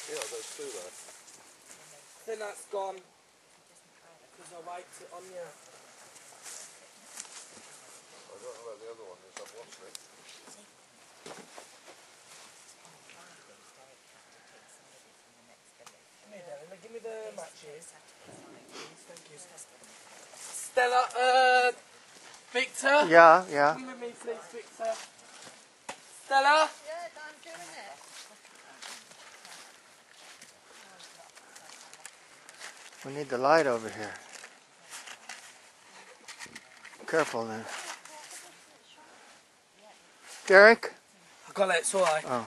Yeah, there's two there. I think that's gone. Because I wiped it on you. I don't know where the other one is, I've lost it. Give me the matches. Thank you. Stella, Victor? Yeah. Come with me, please, Victor. Stella? Yes, I'm doing it. We need the light over here. Careful then. Derek? I got it, it's alright. Oh.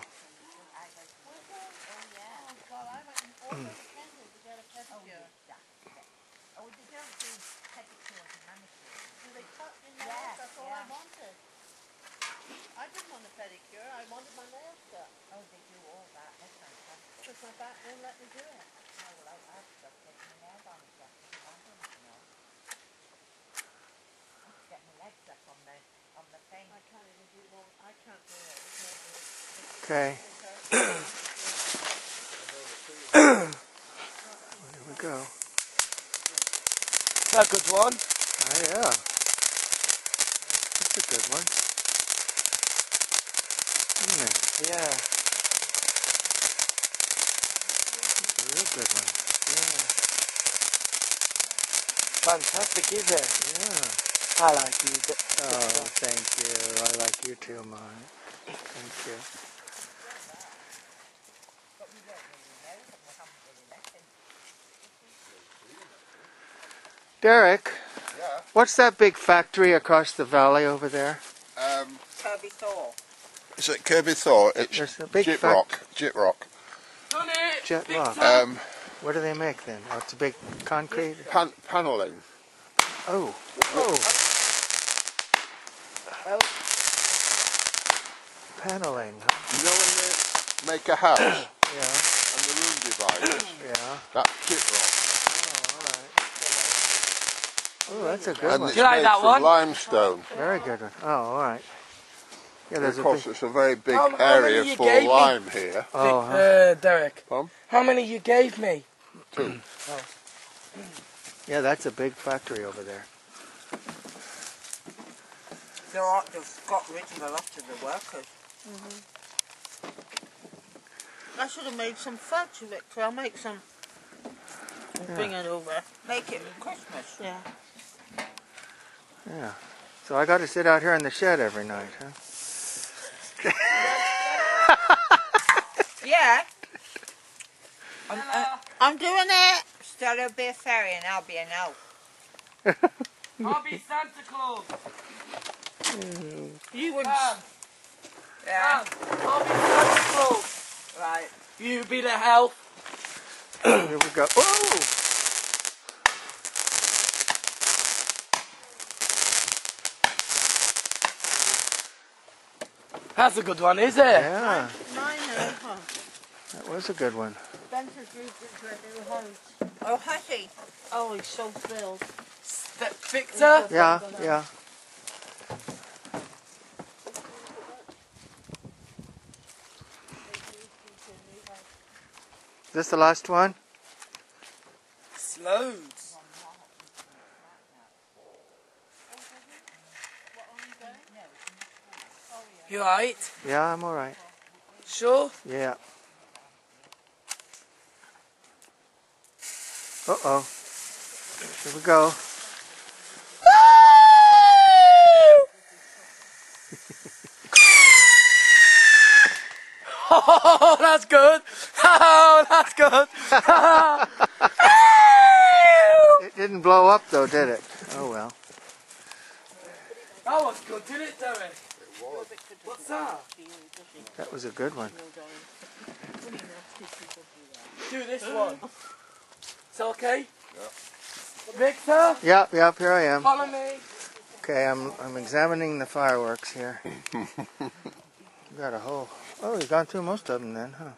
I didn't want a pedicure, I wanted my nails cut. Oh, they do all that, that's fantastic. Because my back won't let me do it. No, well, I've stopped getting my nails on it, because I don't know. I have to get my legs up on the thing. I can't even do it, I can't do it. It's no good. Okay. There we go. That's a good one. Oh yeah. That's a good one. Isn't it? Yeah. That's a real good one. Yeah. Fantastic, is it? Yeah. I like you. Oh, thank you. I like you too, Mom. Thank you. Derek, Yeah. what's that big factory across the valley over there? Kirby Thor. Is it Kirby Thor? It's There's a big Jitrock. Done it! Jet rock. Victor! What do they make then? Oh, it's a big concrete? Panelling. Oh. Oh. Paneling. You know when they make a house Yeah. and the room dividers? Yeah. That's Jitrock. Oh, that's a good And one. it's You like made that from one? limestone. Very good one. Oh, all right. Yeah, And there's of a course, big... it's a very big How many area you for gave me? lime here. Oh, huh. Derek. Pardon? How many you gave me? 2. Yeah, that's a big factory over there. They've got rid of a lot of the workers. I should have made some fudge, Victor. I'll make some. Bring it over. Make it for Christmas. Yeah. Yeah. So I got to sit out here in the shed every night, huh? Yeah. I'm doing it. Stella will be a fairy and I'll be an elf. I'll be Santa Claus. You would. Yeah. I'll be Santa Claus. Right. You be the elf. Here we go. Oh! That's a good one, is it? Yeah, Mine over. that was a good one. Spencer's moved into a new house. Oh, has he? Oh, he's so thrilled. Victor? Yeah, yeah. Is this the last one? Loads. You alright? Yeah, I'm all right. Sure? Yeah. Uh-oh. Here we go. Oh, that's good. Oh, that's good. It didn't blow up though, did it? Oh well. That was good, didn't it, Derek? What's that? That was a good one. Do this one. It's okay? Yeah. Victor? Yep, here I am. Follow me. Okay, I'm examining the fireworks here. You got a whole... Oh, you've gone through most of them then, huh?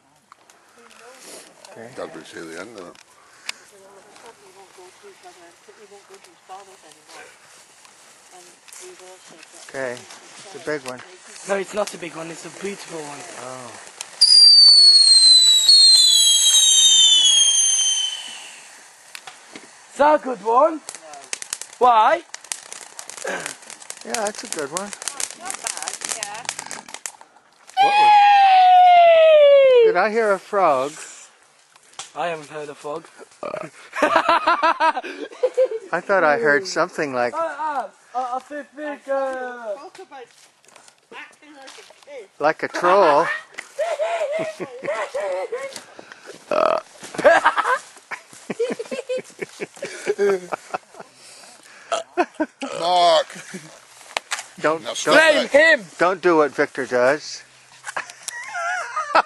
Okay. Got to see the end of it. Okay, it's a big one. No, it's not a big one, it's a beautiful one. Oh. that a good one? No. Why? Yeah, that's a good one. Oh, it's not bad, yeah. What was... Did I hear a frog? I haven't heard a frog. I thought I heard something like I think Talk about acting like a kid. a troll. Mark! Don't Now stop blame it. him. don't do what Victor does. Don't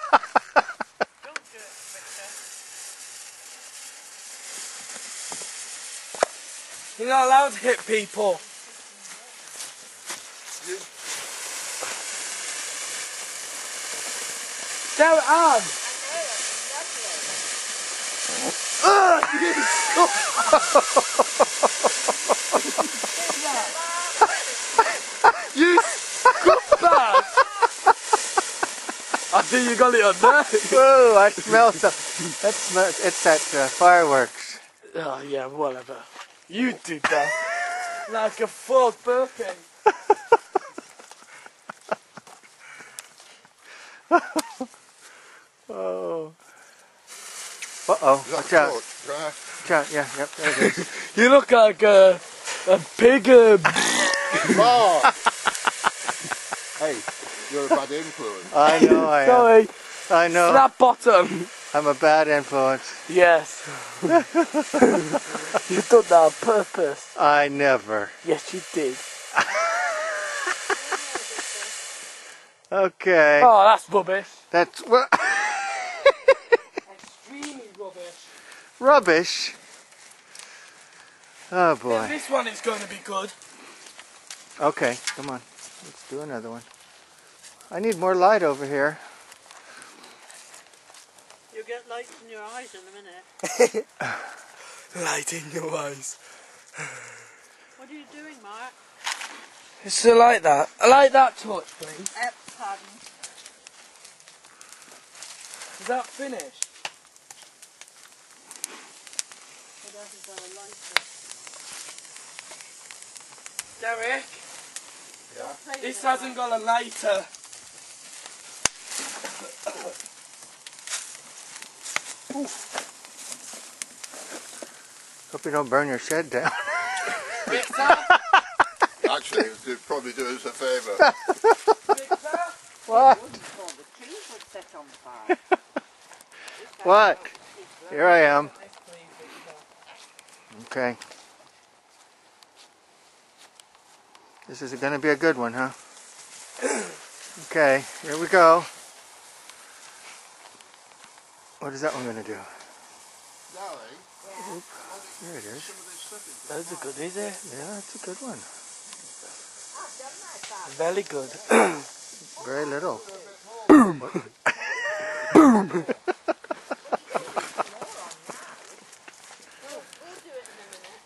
do it, Victor. You're not allowed to hit people. There it I is. know, You scumbag! I think you got it on there. Whoa! I smell some. It's that fireworks. Oh yeah, whatever. You did that. Like a frog burping. Oh. Uh-oh. Is that Watch out. torch? Right. Watch out. Yeah, yep, there it is. You look like a pig. Mark! Hey, you're a bad influence. I know I am. Sorry, I know. slap bottom. I'm a bad influence. Yes. You done that on purpose. I never. Yes, you did. Okay. Oh, that's rubbish. That's what. Extremely rubbish. Rubbish. Oh Yeah, boy. this one is going to be good. Okay, come on. Let's do another one. I need more light over here. You'll get light in your eyes in a minute. Light in your eyes. What are you doing, Mark? It's still like that. I like that torch, please. Pardon. Is that finished? It hasn't got a light. Derek, Don't play this with it, hasn't got a lighter. Hope you don't burn your shed down. Victor? Actually, it'd probably do us a favour. Victor? What? Mark. Oh, the trees would set on fire. What? Here I am. Yes, please, Victor. Okay. This is going to be a good one, huh? Okay, here we go. What is that one going to do? Darling, There it is. some of this stuff in. That's a good, is it? Yeah, that's a good one. Very good. Very little. We'll do it in a minute.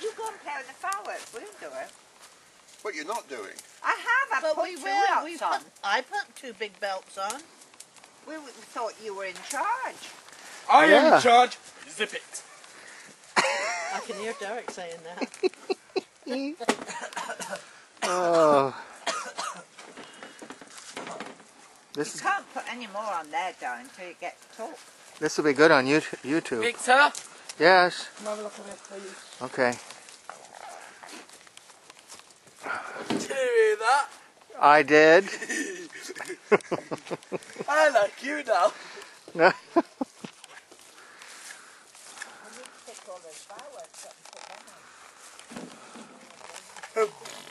You go and play with the fireworks. We'll do it. What you're not doing. I have. I But put we two will. belts on. I put 2 big belts on. We thought you were in charge. I am Yeah. in charge. Zip it. I can hear Derek saying that. Oh. This You is can't put any more on there, darling, until you get to talk. this will be good on YouTube. Victor, Yes. come have a look at this, please. Okay. Did you hear that? I did. I like you now. I need to take all those fireworks up and put them on.